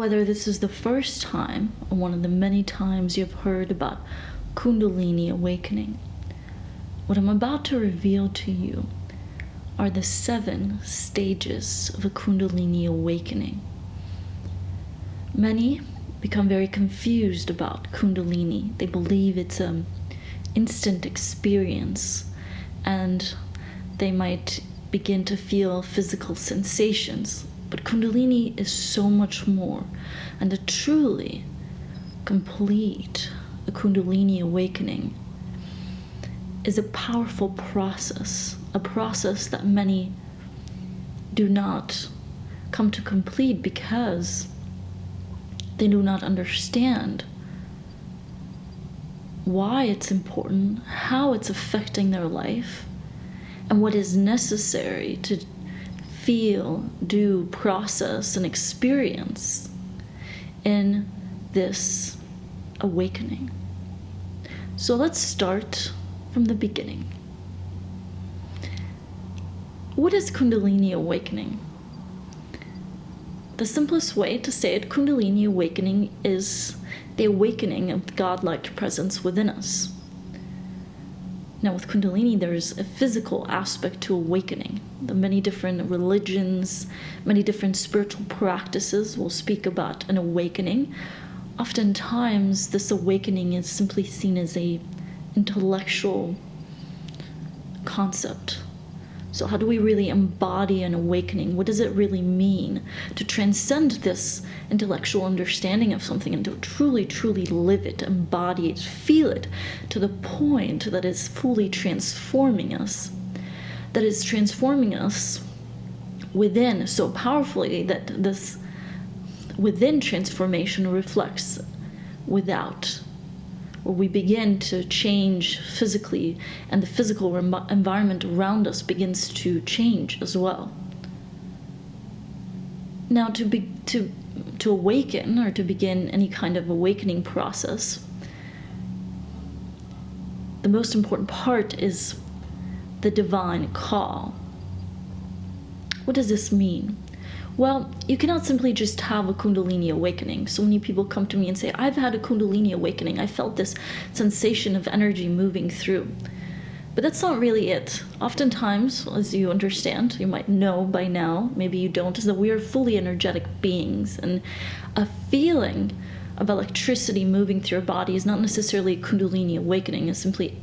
Whether this is the first time or one of the many times you've heard about Kundalini awakening, what I'm about to reveal to you are the 7 stages of a Kundalini awakening. Many become very confused about Kundalini. They believe it's an instant experience, and they might begin to feel physical sensations. But Kundalini is so much more, and to truly complete a Kundalini awakening is a powerful process, a process that many do not come to complete because they do not understand why it's important, how it's affecting their life, and what is necessary to feel, do, process, and experience in this awakening. So let's start from the beginning. What is Kundalini awakening? The simplest way to say it, Kundalini awakening, is the awakening of the godlike presence within us. Now with Kundalini, there's a physical aspect to awakening. The many different religions, many different spiritual practices will speak about an awakening. Oftentimes, this awakening is simply seen as an intellectual concept. So how do we really embody an awakening? What does it really mean to transcend this intellectual understanding of something and to truly, truly live it, embody it, feel it to the point that is fully transforming us, that is transforming us within so powerfully that this within transformation reflects without, where we begin to change physically and the physical environment around us begins to change as well. Now to awaken, or to begin any kind of awakening process, the most important part is the divine call. What does this mean? Well, you cannot simply just have a Kundalini awakening. So many people come to me and say, I've had a Kundalini awakening. I felt this sensation of energy moving through. But that's not really it. Oftentimes, as you understand, you might know by now, maybe you don't, is that we are fully energetic beings. And a feeling of electricity moving through your body is not necessarily a Kundalini awakening. It's simply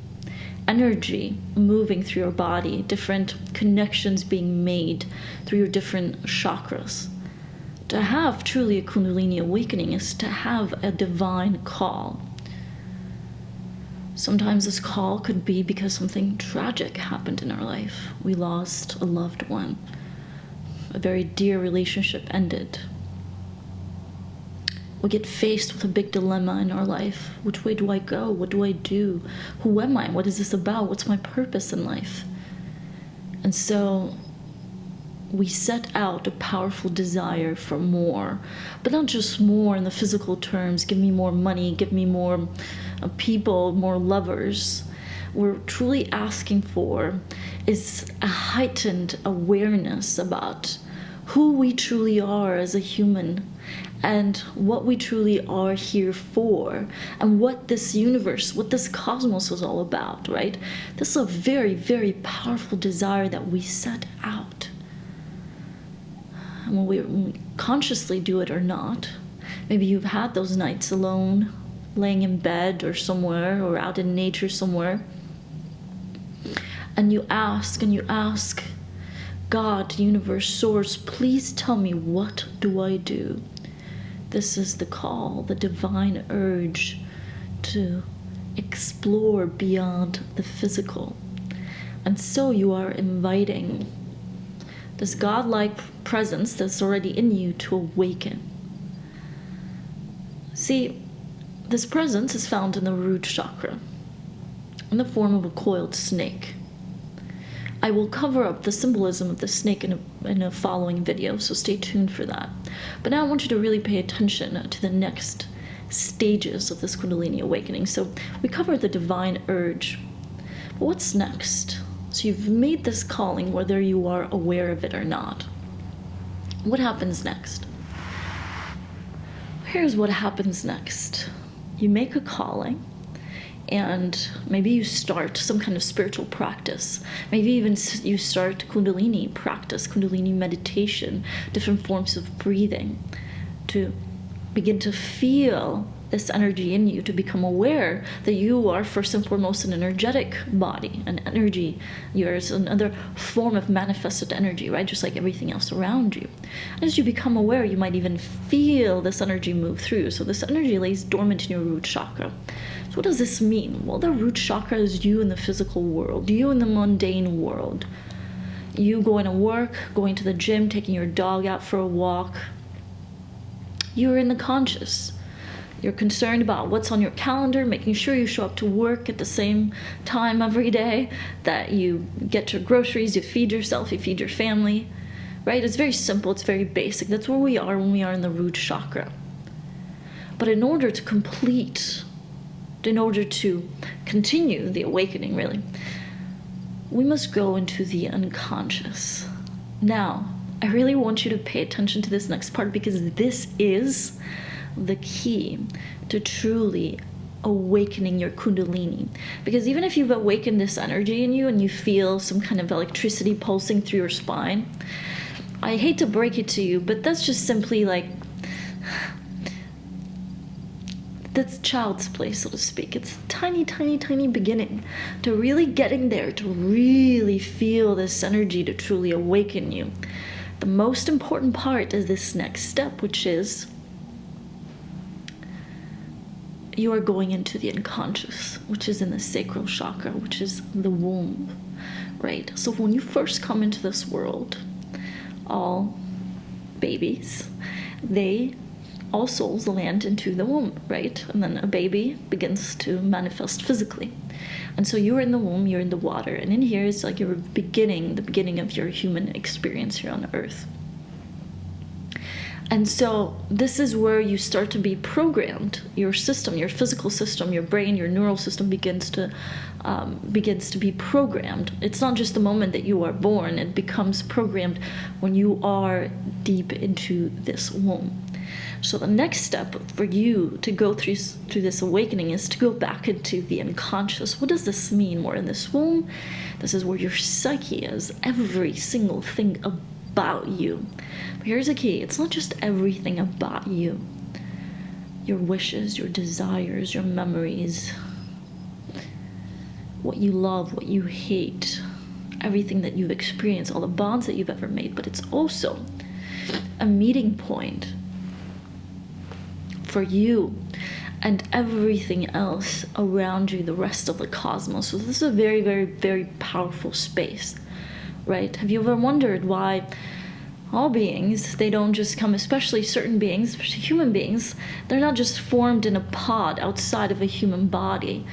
energy moving through your body, different connections being made through your different chakras. To have truly a Kundalini awakening is to have a divine call. Sometimes this call could be because something tragic happened in our life. We lost a loved one. A very dear relationship ended. We get faced with a big dilemma in our life. Which way do I go? What do I do? Who am I? What is this about? What's my purpose in life? And so we set out a powerful desire for more, but not just more in the physical terms. Give me more money, give me more people, more lovers. We're truly asking for is a heightened awareness about who we truly are as a human, and what we truly are here for, and what this universe, what this cosmos is all about, right? This is a very, very powerful desire that we set out. And when we consciously do it or not, maybe you've had those nights alone, laying in bed or somewhere, or out in nature somewhere, and you ask, God, universe, source, please tell me, what do I do? This is the call, the divine urge to explore beyond the physical. And so you are inviting this godlike presence that's already in you to awaken. See, this presence is found in the Root Chakra, in the form of a coiled snake. I will cover up the symbolism of the snake in a following video, so stay tuned for that. But now I want you to really pay attention to the next stages of this Kundalini awakening. So we covered the divine urge. But what's next? So you've made this calling whether you are aware of it or not. What happens next? Here's what happens next. You make a calling, and maybe you start some kind of spiritual practice. Maybe even you start Kundalini practice, Kundalini meditation, different forms of breathing, to begin to feel this energy in you, to become aware that you are first and foremost an energetic body, an energy. Yours another form of manifested energy, right? Just like everything else around you. And as you become aware, you might even feel this energy move through. So this energy lays dormant in your root chakra. So what does this mean? Well, the root chakra is you in the physical world, you in the mundane world. You going to work, going to the gym, taking your dog out for a walk. You're in the conscious. You're concerned about what's on your calendar, making sure you show up to work at the same time every day, that you get your groceries, you feed yourself, you feed your family, right? It's very simple, it's very basic. That's where we are when we are in the root chakra. But in order to continue the awakening, really, we must go into the unconscious. Now, I really want you to pay attention to this next part, because this is the key to truly awakening your Kundalini. Because even if you've awakened this energy in you and you feel some kind of electricity pulsing through your spine, I hate to break it to you, but that's just simply like, that's child's play, so to speak. It's tiny, tiny, tiny beginning to really getting there, to really feel this energy, to truly awaken you. The most important part is this next step, which is you are going into the unconscious, which is in the sacral chakra, which is the womb, right? So when you first come into this world, all babies, all souls land into the womb, right? And then a baby begins to manifest physically. And so you're in the womb, you're in the water, and in here it's like the beginning of your human experience here on Earth. And so this is where you start to be programmed. Your system, your physical system, your brain, your neural system begins to be programmed. It's not just the moment that you are born. It becomes programmed when you are deep into this womb. So the next step for you to go through this awakening is to go back into the unconscious. What does this mean? We're in this womb. This is where your psyche is. Every single thing about you. But here's the key. It's not just everything about you. Your wishes, your desires, your memories, what you love, what you hate, everything that you've experienced, all the bonds that you've ever made. But it's also a meeting point for you and everything else around you, the rest of the cosmos. So this is a very, very, very powerful space, right? Have you ever wondered why all beings, they don't just come, especially certain beings, especially human beings, they're not just formed in a pod outside of a human body.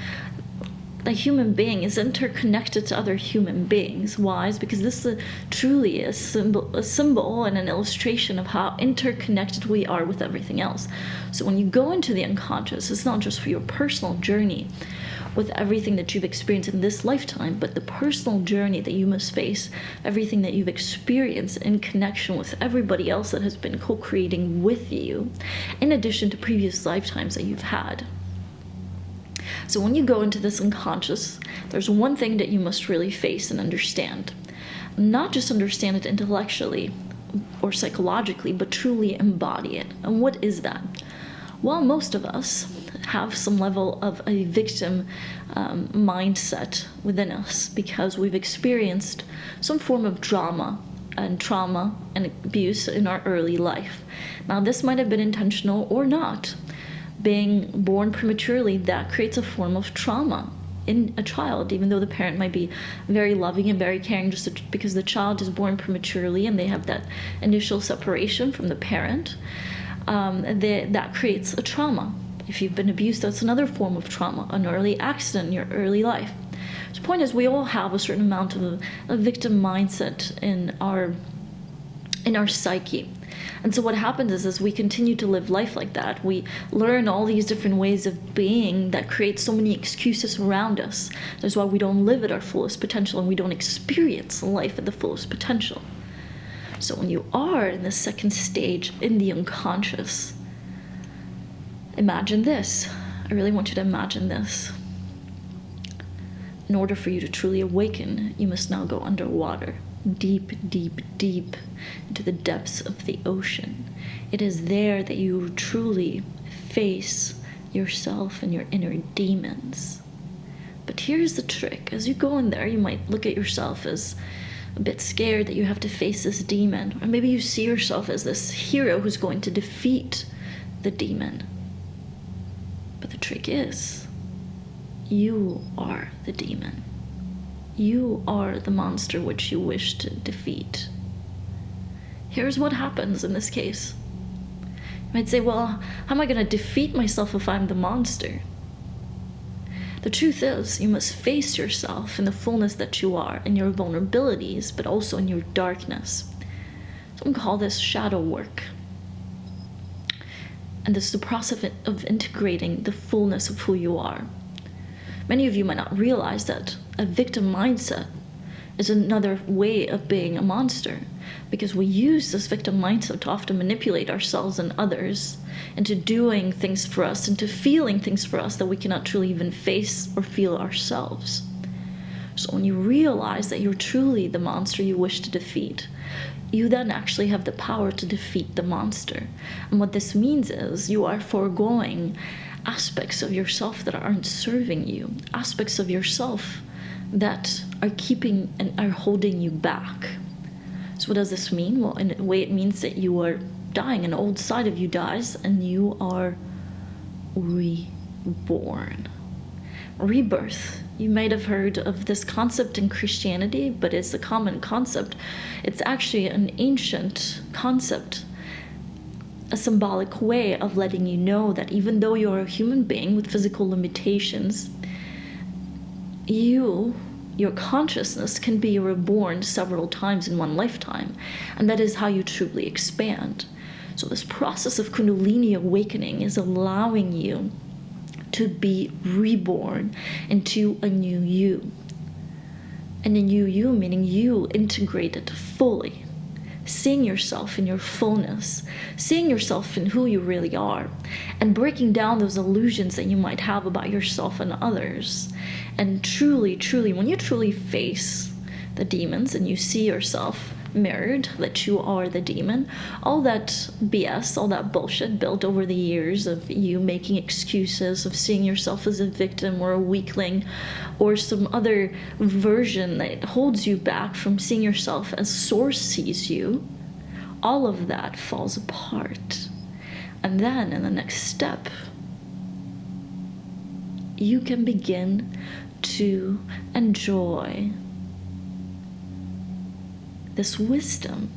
The human being is interconnected to other human beings. Why? It's because this is truly a symbol and an illustration of how interconnected we are with everything else. So when you go into the unconscious, it's not just for your personal journey with everything that you've experienced in this lifetime, but the personal journey that you must face, everything that you've experienced in connection with everybody else that has been co-creating with you, in addition to previous lifetimes that you've had. So when you go into this unconscious, there's one thing that you must really face and understand. Not just understand it intellectually or psychologically, but truly embody it. And what is that? Well, most of us have some level of a victim mindset within us because we've experienced some form of trauma and abuse in our early life. Now, this might have been intentional or not. Being born prematurely, that creates a form of trauma in a child, even though the parent might be very loving and very caring, just because the child is born prematurely and they have that initial separation from the parent. That creates a trauma. If you've been abused, that's another form of trauma, an early accident in your early life. So the point is, we all have a certain amount of a victim mindset in our psyche. And so what happens is, as we continue to live life like that, we learn all these different ways of being that create so many excuses around us. That's why we don't live at our fullest potential and we don't experience life at the fullest potential. So when you are in the second stage, in the unconscious, Imagine this. I really want you to imagine this. In order for you to truly awaken, you must now go underwater, deep, deep, deep into the depths of the ocean. It is there that you truly face yourself and your inner demons. But here's the trick. As you go in there, you might look at yourself as a bit scared that you have to face this demon. Or maybe you see yourself as this hero who's going to defeat the demon. But the trick is, you are the demon. You are the monster which you wish to defeat. Here's what happens in this case. You might say, well, how am I going to defeat myself if I'm the monster? The truth is, you must face yourself in the fullness that you are, in your vulnerabilities, but also in your darkness. Some call this shadow work. And this is the process of integrating the fullness of who you are. Many of you might not realize that a victim mindset is another way of being a monster, because we use this victim mindset to often manipulate ourselves and others into doing things for us, into feeling things for us that we cannot truly even face or feel ourselves. So when you realize that you're truly the monster you wish to defeat, you then actually have the power to defeat the monster. And what this means is you are foregoing aspects of yourself that aren't serving you, aspects of yourself that are keeping and are holding you back. So what does this mean? Well, in a way it means that you are dying, an old side of you dies, and you are reborn. Rebirth. You might have heard of this concept in Christianity, but it's a common concept. It's actually an ancient concept, a symbolic way of letting you know that even though you're a human being with physical limitations, your consciousness can be reborn several times in one lifetime, and that is how you truly expand. So this process of Kundalini awakening is allowing you to be reborn into a new you. And a new you meaning you integrated fully, seeing yourself in your fullness, seeing yourself in who you really are, and breaking down those illusions that you might have about yourself and others. And truly, truly, when you truly face the demons and you see yourself mirrored, that you are the demon, all that BS, all that bullshit built over the years of you making excuses, of seeing yourself as a victim or a weakling or some other version that holds you back from seeing yourself as Source sees you, all of that falls apart. And then in the next step, you can begin to enjoy this wisdom,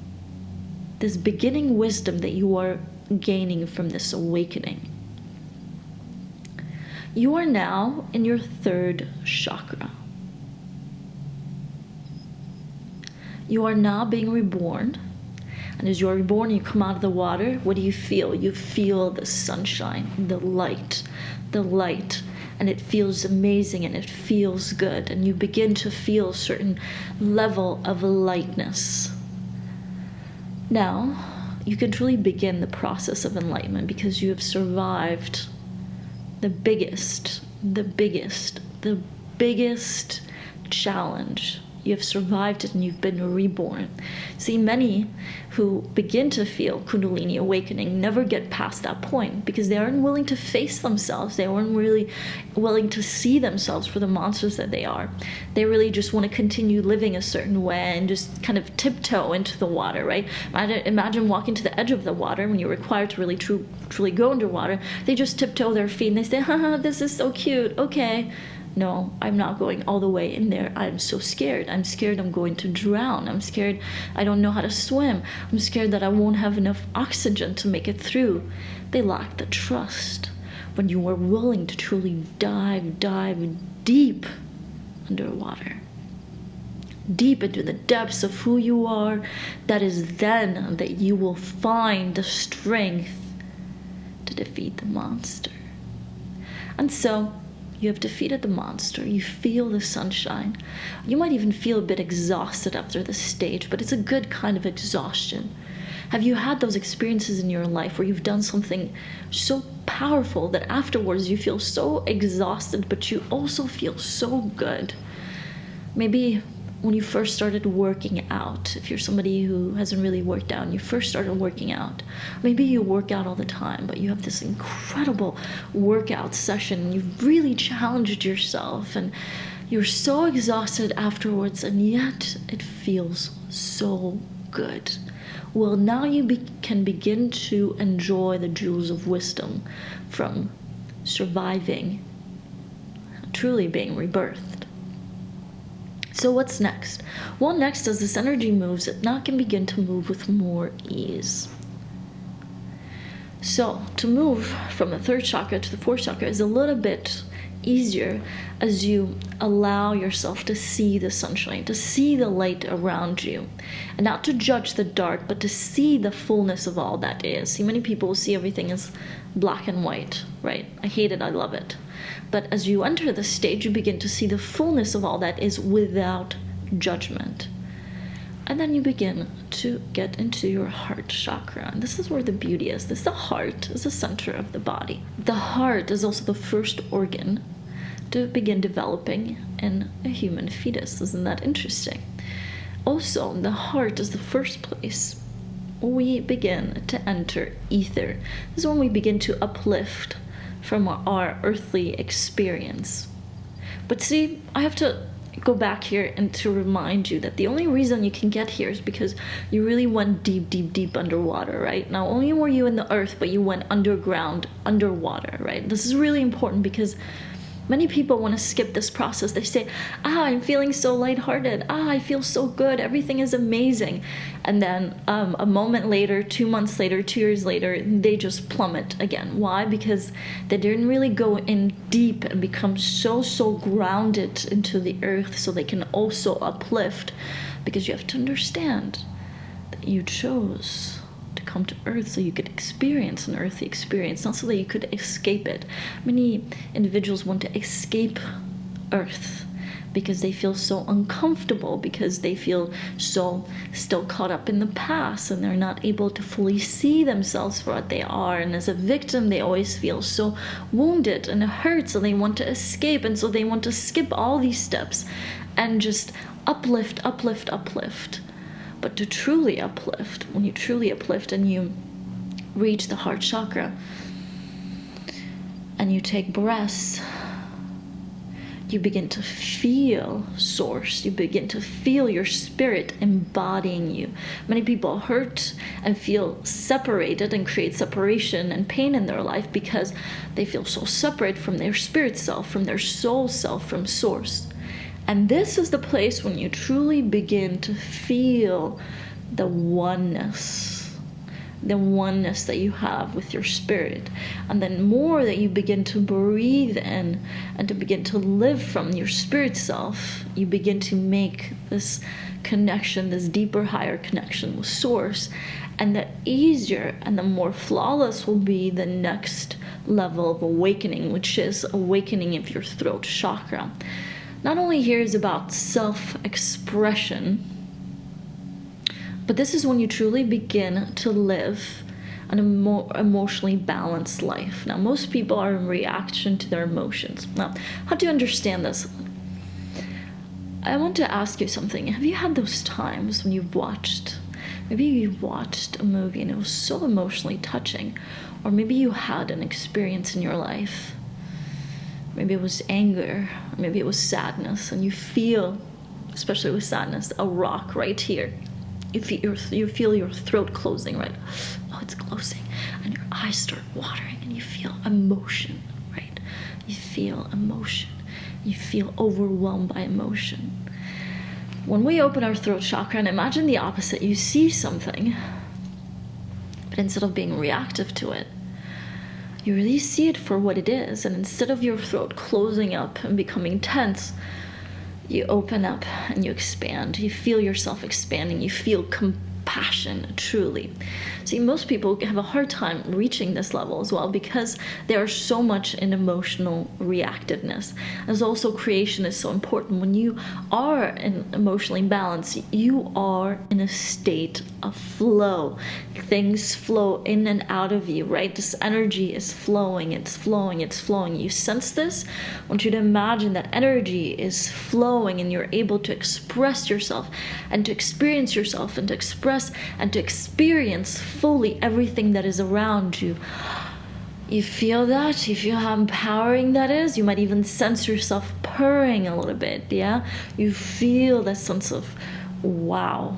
this beginning wisdom that you are gaining from this awakening. You are now in your third chakra. You are now being reborn. And as you are reborn, you come out of the water. What do you feel? You feel the sunshine, the light, and it feels amazing and it feels good, and you begin to feel a certain level of lightness. Now, you can truly begin the process of enlightenment because you have survived the biggest challenge. You have survived it and you've been reborn. See, many who begin to feel Kundalini awakening never get past that point because they aren't willing to face themselves. They aren't really willing to see themselves for the monsters that they are. They really just want to continue living a certain way and just kind of tiptoe into the water, right? Imagine walking to the edge of the water when you're required to really truly go underwater. They just tiptoe their feet and they say, haha, this is so cute, okay. No, I'm not going all the way in there. I'm so scared. I'm scared I'm going to drown. I'm scared I don't know how to swim. I'm scared that I won't have enough oxygen to make it through. They lack the trust. When you are willing to truly dive deep underwater, deep into the depths of who you are, that is then that you will find the strength to defeat the monster. And so, you have defeated the monster. You feel the sunshine. You might even feel a bit exhausted after the stage, but it's a good kind of exhaustion Have you had those experiences in your life where you've done something so powerful that afterwards you feel so exhausted, but you also feel so good? Maybe when you first started working out, if you're somebody who hasn't really worked out and you first started working out, maybe you work out all the time, but you have this incredible workout session, you've really challenged yourself and you're so exhausted afterwards, and yet it feels so good. Well, now you can begin to enjoy the jewels of wisdom from surviving, truly being rebirthed. So what's next? Well, next, as this energy moves, it now can begin to move with more ease. So to move from the third chakra to the fourth chakra is a little bit easier as you allow yourself to see the sunshine, to see the light around you, and not to judge the dark, but to see the fullness of all that is. See, many people see everything as black and white, right? I hate it, I love it. But as you enter this stage, you begin to see the fullness of all that is without judgment. And then you begin to get into your heart chakra. And this is where the beauty is. The heart is the center of the body. The heart is also the first organ to begin developing in a human fetus. Isn't that interesting? Also, the heart is the first place we begin to enter ether. This is when we begin to uplift from our earthly experience. But see, I have to go back here and to remind you that the only reason you can get here is because you really went deep, deep, deep underwater, right? Not only were you in the earth, but you went underground, underwater, right? This is really important because many people want to skip this process. They say, I'm feeling so lighthearted. I feel so good. Everything is amazing. And then a moment later, 2 months later, 2 years later, they just plummet again. Why? Because they didn't really go in deep and become so grounded into the earth so they can also uplift. Because you have to understand that you chose to come to earth so you could experience an earthly experience, not so that you could escape it. Many individuals want to escape earth because they feel so uncomfortable, because they feel so still caught up in the past and they're not able to fully see themselves for what they are. And as a victim, they always feel so wounded and hurt, so they want to escape, and so they want to skip all these steps and just uplift. But to truly uplift, when you truly uplift and you reach the heart chakra and you take breaths, you begin to feel source. You begin to feel your spirit embodying you. Many people hurt and feel separated and create separation and pain in their life because they feel so separate from their spirit self, from their soul self, from source. And this is the place when you truly begin to feel the oneness that you have with your spirit. And then more that you begin to breathe in and to begin to live from your spirit self, you begin to make this connection, this deeper, higher connection with source. And the easier and the more flawless will be the next level of awakening, which is awakening of your throat chakra. Not only here is about self-expression, but this is when you truly begin to live an emotionally balanced life. Now, most people are in reaction to their emotions. Now, how do you understand this? I want to ask you something. Have you had those times when maybe you watched a movie and it was so emotionally touching, or maybe you had an experience in your life, maybe it was anger, or maybe it was sadness, and you feel, especially with sadness, a rock right here. You feel your throat closing, right? Oh, it's closing. And your eyes start watering, and you feel emotion, right? You feel emotion. You feel overwhelmed by emotion. When we open our throat chakra, and imagine the opposite, you see something, but instead of being reactive to it, you really see it for what it is. And instead of your throat closing up and becoming tense, you open up and you expand. You feel yourself expanding. You feel compassion, truly. See, most people have a hard time reaching this level as well because they are so much in emotional reactiveness. As also, creation is so important. When you are in emotionally balanced, you are in a state of flow. Things flow in and out of you, right? This energy is flowing, it's flowing, it's flowing. You sense this? I want you to imagine that energy is flowing and you're able to express yourself and to experience yourself and to express and to experience fully everything that is around you. You feel that? You feel how empowering that is? You might even sense yourself purring a little bit, yeah? You feel that sense of wow.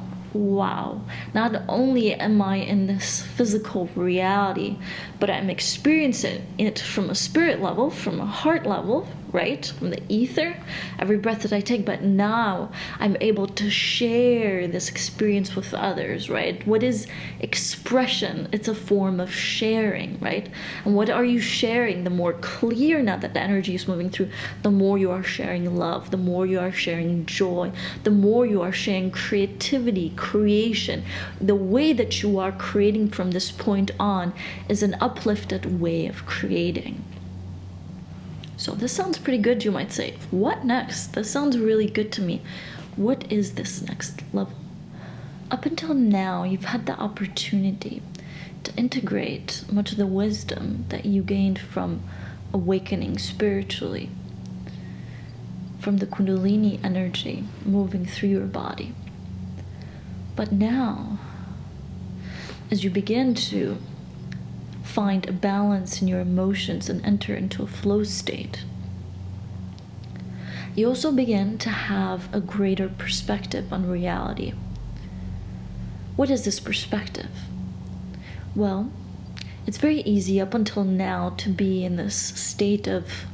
Not only am I in this physical reality, but I'm experiencing it from a spirit level, from a heart level, right? From the ether, every breath that I take. But now I'm able to share this experience with others, right? What is expression? It's a form of sharing, right? And what are you sharing? The more clear now that the energy is moving through, the more you are sharing love, the more you are sharing joy, the more you are sharing creativity, creation. The way that you are creating from this point on is an uplifted way of creating. So this sounds pretty good, you might say. What next? This sounds really good to me. What is this next level? Up until now, you've had the opportunity to integrate much of the wisdom that you gained from awakening spiritually, from the Kundalini energy moving through your body. But now, as you begin to find a balance in your emotions and enter into a flow state, you also begin to have a greater perspective on reality. What is this perspective? Well, it's very easy up until now to be in this state of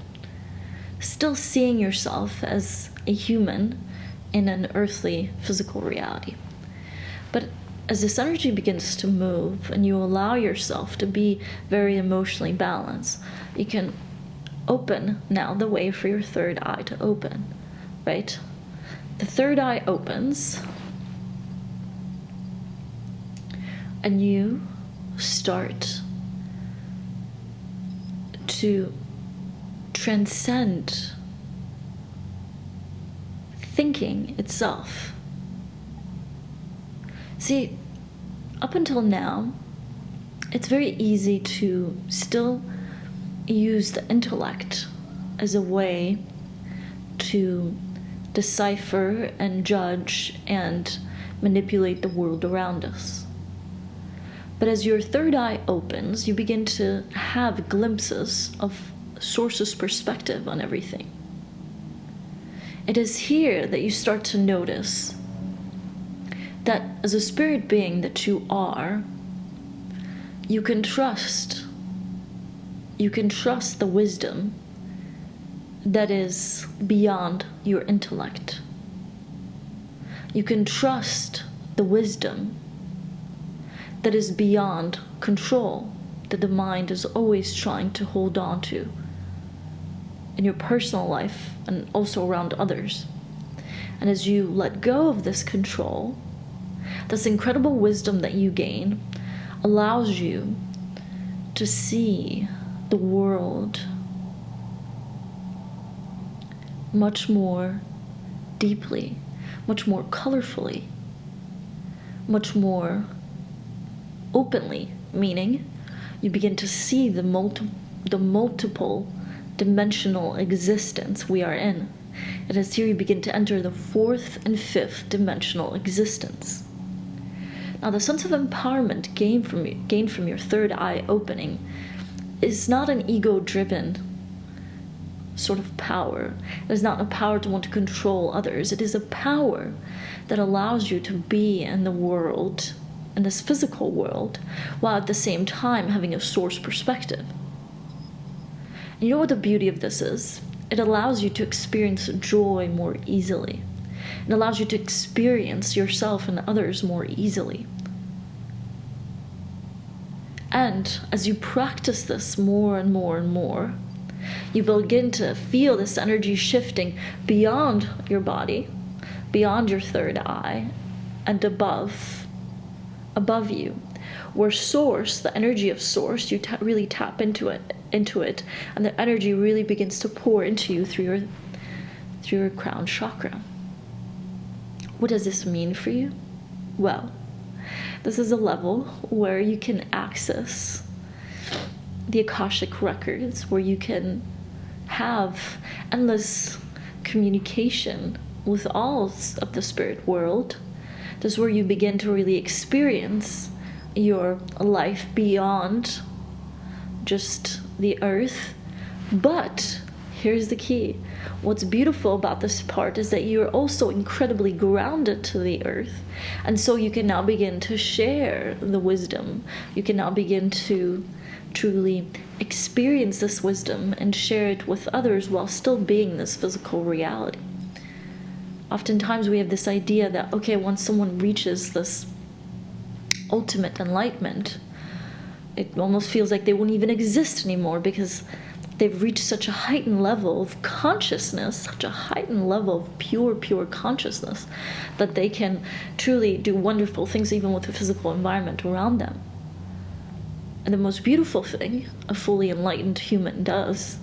still seeing yourself as a human in an earthly physical reality. But as this energy begins to move and you allow yourself to be very emotionally balanced, you can open now the way for your third eye to open, right? The third eye opens and you start to transcend thinking itself. See, up until now, it's very easy to still use the intellect as a way to decipher and judge and manipulate the world around us. But as your third eye opens, you begin to have glimpses of Source's perspective on everything. It is here that you start to notice that as a spirit being that you are, you can trust the wisdom that is beyond your intellect. You can trust the wisdom that is beyond control, that the mind is always trying to hold on to in your personal life and also around others. And as you let go of this control, this incredible wisdom that you gain allows you to see the world much more deeply, much more colorfully, much more openly, meaning you begin to see the multiple dimensional existence we are in. It is here you begin to enter the fourth and fifth dimensional existence. Now, the sense of empowerment gained from your third eye opening is not an ego-driven sort of power. It is not a power to want to control others. It is a power that allows you to be in the world, in this physical world, while at the same time having a source perspective. And you know what the beauty of this is? It allows you to experience joy more easily. It allows you to experience yourself and others more easily. And as you practice this more and more and more, you begin to feel this energy shifting beyond your body, beyond your third eye, and above, above you, where source, the energy of source, you really tap into it, and the energy really begins to pour into you through your crown chakra. What does this mean for you? Well, this is a level where you can access the Akashic records, where you can have endless communication with all of the spirit world. This is where you begin to really experience your life beyond just the earth. But here's the key. What's beautiful about this part is that you're also incredibly grounded to the earth. And so you can now begin to share the wisdom. You can now begin to truly experience this wisdom and share it with others while still being this physical reality. Oftentimes we have this idea that, okay, once someone reaches this ultimate enlightenment, it almost feels like they won't even exist anymore, because they've reached such a heightened level of consciousness, such a heightened level of pure consciousness, that they can truly do wonderful things even with the physical environment around them. And the most beautiful thing a fully enlightened human does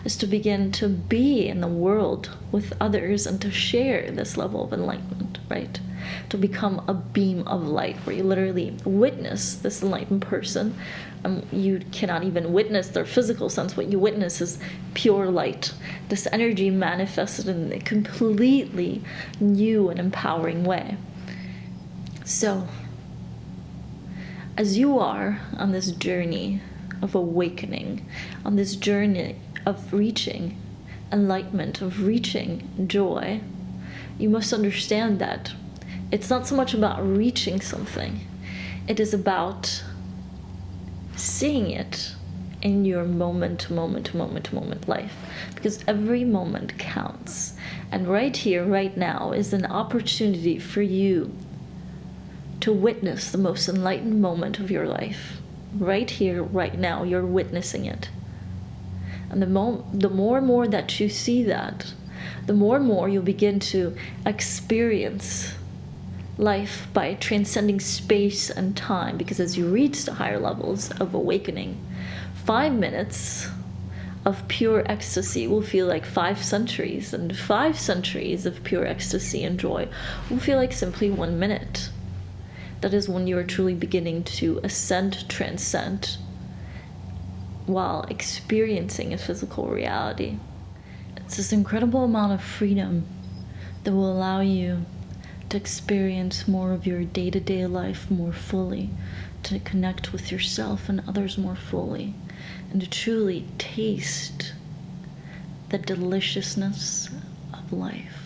is to begin to be in the world with others and to share this level of enlightenment, right? To become a beam of light, where you literally witness this enlightened person. You cannot even witness their physical sense. What you witness is pure light, this energy manifested in a completely new and empowering way. So, as you are on this journey of awakening, on this journey of reaching enlightenment, of reaching joy, you must understand that it's not so much about reaching something. It is about seeing it in your moment life. Because every moment counts. And right here, right now, is an opportunity for you to witness the most enlightened moment of your life. Right here, right now, you're witnessing it. And the more and more that you see that, the more and more you'll begin to experience life by transcending space and time. Because as you reach the higher levels of awakening, 5 minutes of pure ecstasy will feel like 5 centuries, and 5 centuries of pure ecstasy and joy will feel like simply 1 minute. That is when you are truly beginning to ascend, transcend, while experiencing a physical reality. It's this incredible amount of freedom that will allow you to experience more of your day-to-day life more fully, to connect with yourself and others more fully, and to truly taste the deliciousness of life.